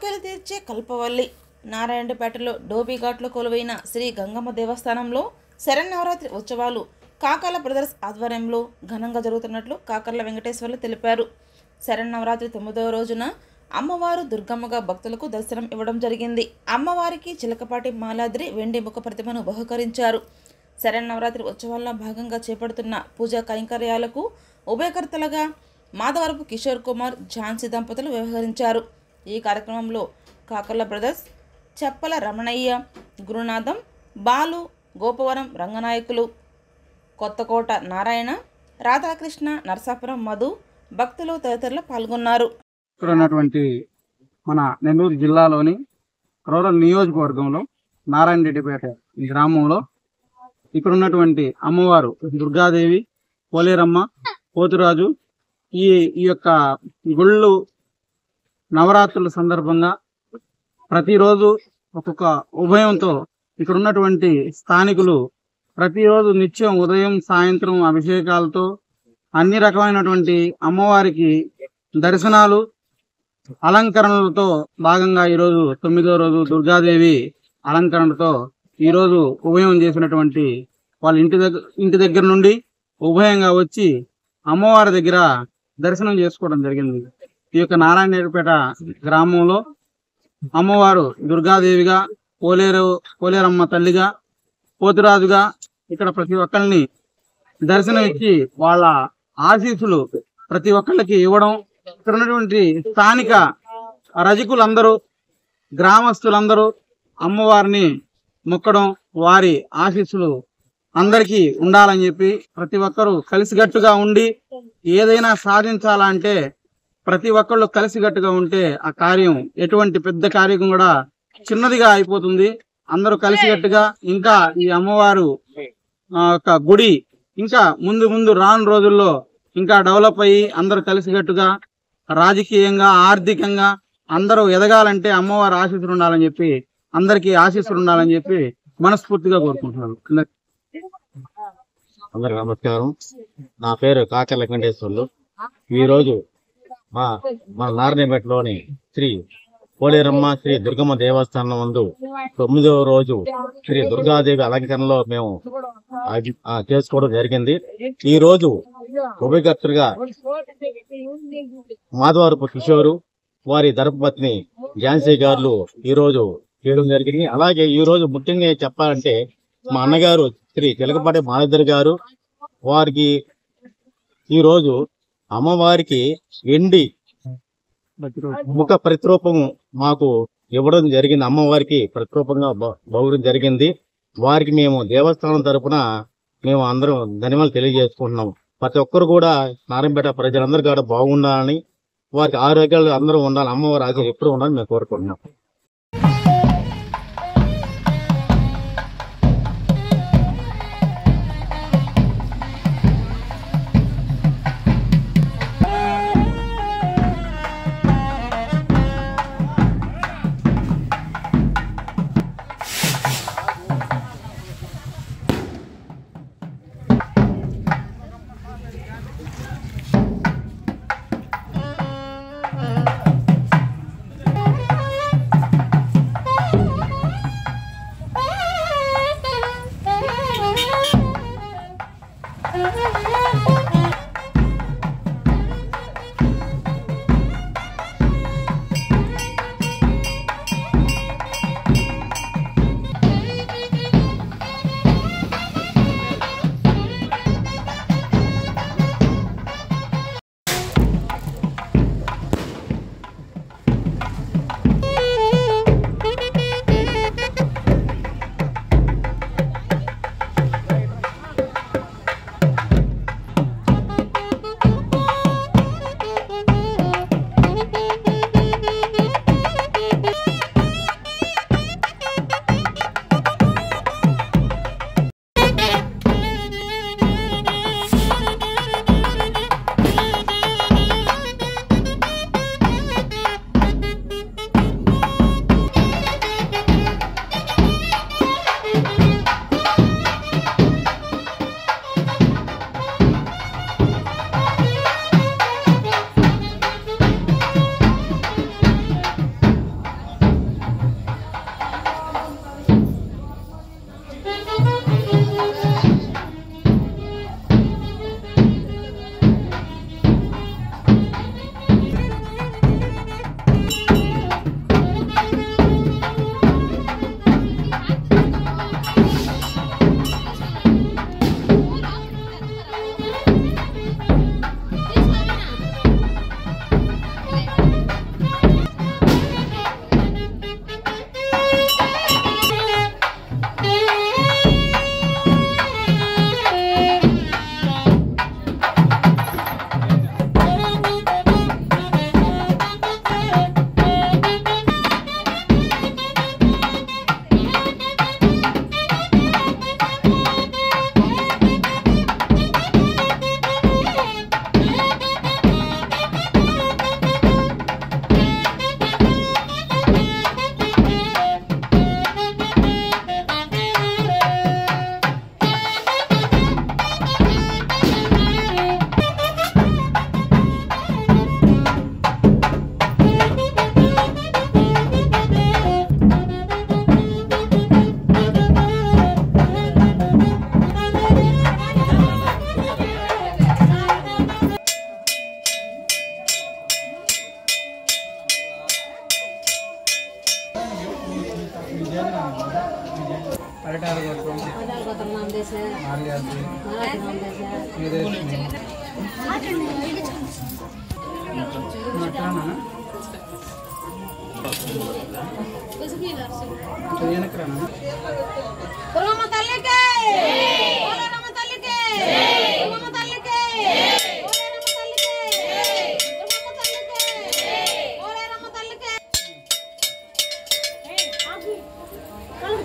కోరికలు తీర్చే కల్పవల్లి. నారాయణపేటలో డోబీఘాట్లో కొలువైన శ్రీ గంగమ్మ దేవస్థానంలో శరన్నవరాత్రి ఉత్సవాలు కాకర్ల బ్రదర్స్ ఆధ్వర్యంలో ఘనంగా జరుగుతున్నట్లు కాకర్ల వెంకటేశ్వర్లు తెలిపారు. శరన్నవరాత్రి 9వ రోజున అమ్మవారు దుర్గమ్మగా భక్తులకు దర్శనం ఇవ్వడం జరిగింది. అమ్మవారికి చిలకపాటి మాలాద్రి వెండి ముఖ ప్రతిమను బహుకరించారు. శరన్నవరాత్రి ఉత్సవాల్లో భాగంగా చేపడుతున్న పూజా కైంకర్యాలకు ఉభయకర్తలుగా మాధవరపు కిషోర్ కుమార్, ఝాన్సీ దంపతులు వ్యవహరించారు. ఈ కార్యక్రమంలో కాకర్ల బ్రదర్స్, చెప్పల రమణయ్య, గురునాథం, బాలు, గోపవరం రంగనాయకులు, కొత్తకోట నారాయణ, రాధాకృష్ణ, నరసాపురం మధు, భక్తులు తదితరులు పాల్గొన్నారు. ఇక్కడ ఉన్నటువంటి మన నెల్లూరు జిల్లాలోని రూరల్ నియోజకవర్గంలో నారాయణరెడ్డిపేట గ్రామంలో ఇక్కడ ఉన్నటువంటి అమ్మవారు దుర్గాదేవి, పోలేరమ్మ, పోతురాజు ఈ యొక్క గుళ్ళు నవరాత్రుల సందర్భంగా ప్రతిరోజు ఒక్కొక్క ఉభయంతో ఇక్కడ ఉన్నటువంటి స్థానికులు ప్రతిరోజు నిత్యం ఉదయం సాయంత్రం అభిషేకాలతో అన్ని రకమైనటువంటి అమ్మవారికి దర్శనాలు అలంకరణలతో భాగంగా ఈరోజు 9వ రోజు దుర్గాదేవి అలంకరణతో ఈరోజు ఉభయం చేసినటువంటి వాళ్ళ ఇంటి దగ్గర నుండి ఉభయంగా వచ్చి అమ్మవారి దగ్గర దర్శనం చేసుకోవడం జరిగింది. ఈ యొక్క నారాయణపేట గ్రామంలో అమ్మవారు దుర్గాదేవిగా, పోలేరమ్మ తల్లిగా, పోతురాజుగా ఇక్కడ ప్రతి ఒక్కరిని దర్శనం ఇచ్చి వాళ్ళ ఆశీస్సులు ప్రతి ఒక్కరికి ఇవ్వడం, ఇక్కడ ఉన్నటువంటి స్థానిక రజకులందరూ, గ్రామస్తులందరూ అమ్మవారిని మొక్కడం, వారి ఆశీస్సులు అందరికీ ఉండాలని చెప్పి ప్రతి ఒక్కరూ కలిసికట్టుగా ఉండి ఏదైనా సాధించాలంటే ప్రతి ఒక్కళ్ళు కలిసికట్టుగా ఉంటే ఆ కార్యం ఎటువంటి పెద్ద కార్యం కూడా చిన్నదిగా అయిపోతుంది. అందరూ కలిసికట్టుగా ఇంకా ఈ అమ్మవారు ఒక గుడి ఇంకా ముందు రాను రోజుల్లో ఇంకా డెవలప్ అయ్యి అందరూ కలిసికట్టుగా రాజకీయంగా, ఆర్థికంగా అందరూ ఎదగాలంటే అమ్మవారి ఆశీస్సులు ఉండాలని చెప్పి, అందరికీ ఆశీస్సులు ఉండాలని చెప్పి మనస్ఫూర్తిగా కోరుకుంటున్నాను. అందరికి నమస్కారం. నా పేరు కాకర్ల వెంకటేశ్వర్లు. ఈరోజు మన నారాయణపేటలోని శ్రీ పోలేరమ్మ శ్రీ దుర్గమ్మ దేవస్థానం నందు 9వ రోజు శ్రీ దుర్గాదేవి అలంకరణలో మేము చేసుకోవడం జరిగింది. ఈ రోజు ఉభయకర్తలుగా మాధవరపు కిషోరు, వారి ధర్మపత్ని ఝాన్సీ గారు ఈ రోజు చేయడం జరిగింది. అలాగే ఈ రోజు ముఖ్యంగా చెప్పాలంటే మా అన్నగారు శ్రీ చిలకపాటి మాలాద్రి గారు, వారికి ఈ రోజు అమ్మవారికి వెండి ముఖ ప్రతిరూపము మాకు ఇవ్వడం జరిగింది. అమ్మవారికి ప్రతిరూపంగా బహుకరించడం జరిగింది. వారికి మేము దేవస్థానం తరపున మేము అందరం ధన్యవాదాలు తెలియజేసుకుంటున్నాం. ప్రతి ఒక్కరు కూడా నారాయణపేట ప్రజలందరూ కూడా బాగుండాలని, వారికి ఆరోగ్యాలు అందరూ ఉండాలి, అమ్మవారి ఆరోగ్యం ఎప్పుడు ఉండాలని మేము కోరుకుంటున్నాం. Kalau